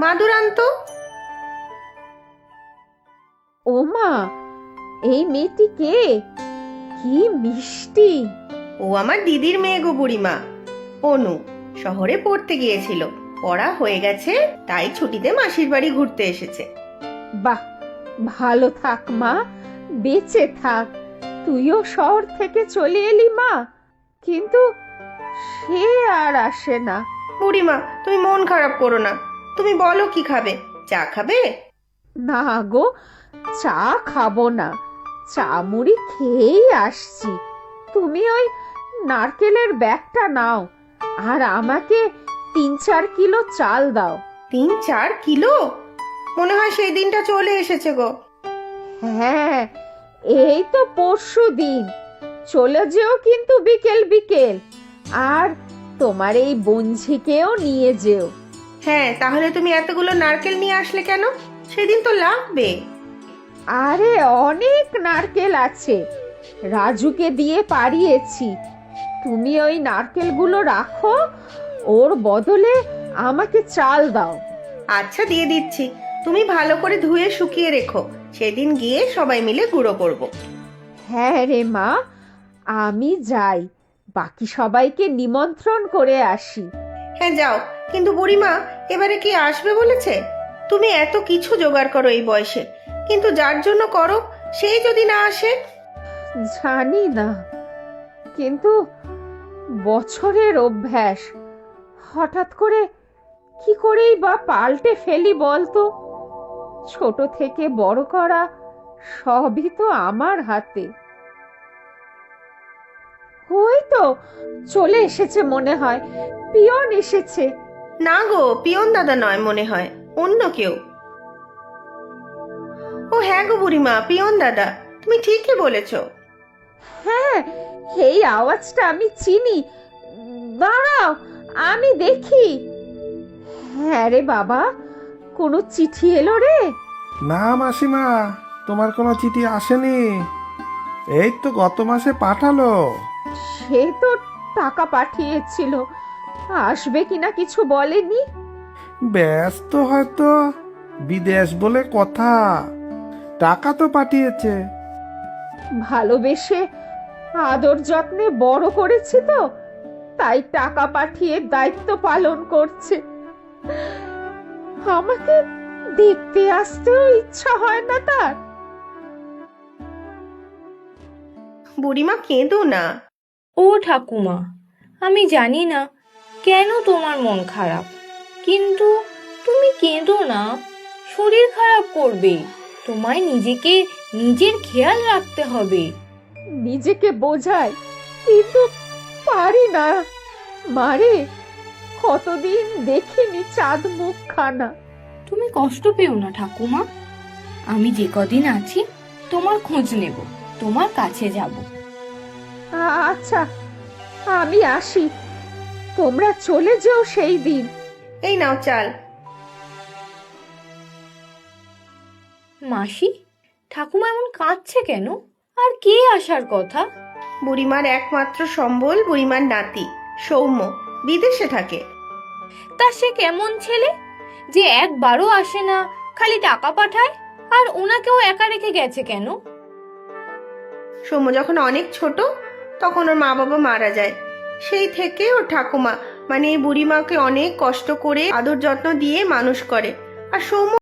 মাদুর আনতো। ও মা, এই মেয়েটি কে? কি মিষ্টি! ও আমার দিদির মেয়ে গো বুড়িমা, অনু। শহরে পড়তে গিয়েছিল, পড়া হয়ে গেছে, তাই ছুটিতে মাসির বাড়ি ঘুরতে এসেছে। বাহ, ভালো থাক মা, বেঁচে থাক। তুইও শহর থেকে চলে এলি মা, কিন্তু সে আর আসে না। বুড়িমা, তুমি মন খারাপ করো না। তুমি বলো কি খাবে? চা খাবে? না গো, চা খাবো না, চা মুড়ি খেয়েই আসছি। তুমি ওই নারকেলের ব্যাগটা নাও, আর আমাকে 3-4 কিলো চাল দাও। 3-4 কিলো? মনে হয় সেই দিনটা চলে এসেছে গো। হ্যাঁ, এই তো পরশু দিন। চলে যেও কিন্তু বিকেল বিকেল, আর তোমার এই বঞ্ঝিকেও নিয়ে যেও। হ্যাঁ, তাহলে তুমি এতগুলো নারকেল নিয়ে আসলে কেন? সেদিন তো লাগবে। আরে অনেক নারকেল আছে, রাজুকে দিয়ে পাড়িয়েছি। তুমি ওই নারকেলগুলো রাখো, ওর বদলে আমাকে চাল দাও। আচ্ছা, দিয়ে দিচ্ছি। তুমি ভালো করে ধুয়ে শুকিয়ে রেখো, সেদিন গিয়ে সবাই মিলে গুঁড়ো করব। হ্যাঁ রে মা, আমি যাই, বাকি সবাইকে নিমন্ত্রণ করে আসি। হ্যাঁ যাও, কিন্তু বুড়িমা, এবারে কি আসবে বলেছে? তুমি এত কিছু জোগাড় করো এই বয়সে, কিন্তু যার জন্য করো সেই যদি না আসে? জানি না, কিন্তু বছরের অভ্যাস হঠাৎ করে কি করেই বা পাল্টে ফেলি বলতো। ছোট থেকে বড় করা সবই তো আমার হাতে। ওই তো চলে এসেছে মনে হয়, পিয়ন এসেছে। না গো, পিয়ন দাদা নয় মনে হয়, অন্য কেউ। ও হ্যাঁ গো বুড়িমা, পিয়ন দাদা, তুমি ঠিকই বলেছো। হ্যাঁ, এই আওয়াজটা আমি চিনি। দাঁড়াও, আমি দেখি। হ্যাঁ রে বাবা, কোনো চিঠি এলো রে? না মাসিমা, তোমার কোনো চিঠি আসেনি। এই তো গত মাসে পাঠালো। সে তো টাকা পাঠিয়েছিল, আসবে কিনা কিছু বলেনি। ব্যস্ত হয়তো, বিদেশ বলে কথা। টাকা তো পাঠিয়েছে। ভালোবেসে আদর যত্নে বড় করেছি তো, তাই টাকা পাঠিয়ে দায়িত্ব পালন করছে। আমাকে দেখতে আসতেও ইচ্ছা হয় না তার। বুড়িমা কেঁদো না। ও ঠাকুমা, আমি জানি না কেন তোমার মন খারাপ, কিন্তু তুমি কেঁদো না। শরীর খারাপ করবে, তোমায় নিজের খেয়াল রাখতে হবে। নিজেকে বোঝাই, কিন্তু পারি না। মারে, কতদিন দেখিনি চাঁদ মুখ খানা। তুমি কষ্ট পেও না ঠাকুমা, আমি যে কদিন আছি তোমার খোঁজ নেব, তোমার কাছে যাব। আচ্ছা, আমি আসি, তোমরা চলে যেও সেই দিন। এই নাও চাল। মাসি, ঠাকুমা এমন কাঁদছে কেন? আর কে আসার কথা? বুড়িমার একমাত্র সম্বল বুড়িমার নাতি সৌম্য, বিদেশে থাকে। তা সে কেমন ছেলে যে একবারও আসে না, খালি টাকা পাঠায়? আর ওনাকেও একা রেখে গেছে কেন? সৌম্য যখন অনেক ছোট, তখন ওর মা বাবা মারা যায়। সেই থেকে ওর ঠাকুমা, মানে এই বুড়িমাকে অনেক কষ্ট করে আদর যত্ন দিয়ে মানুষ করে। আর সৌম্য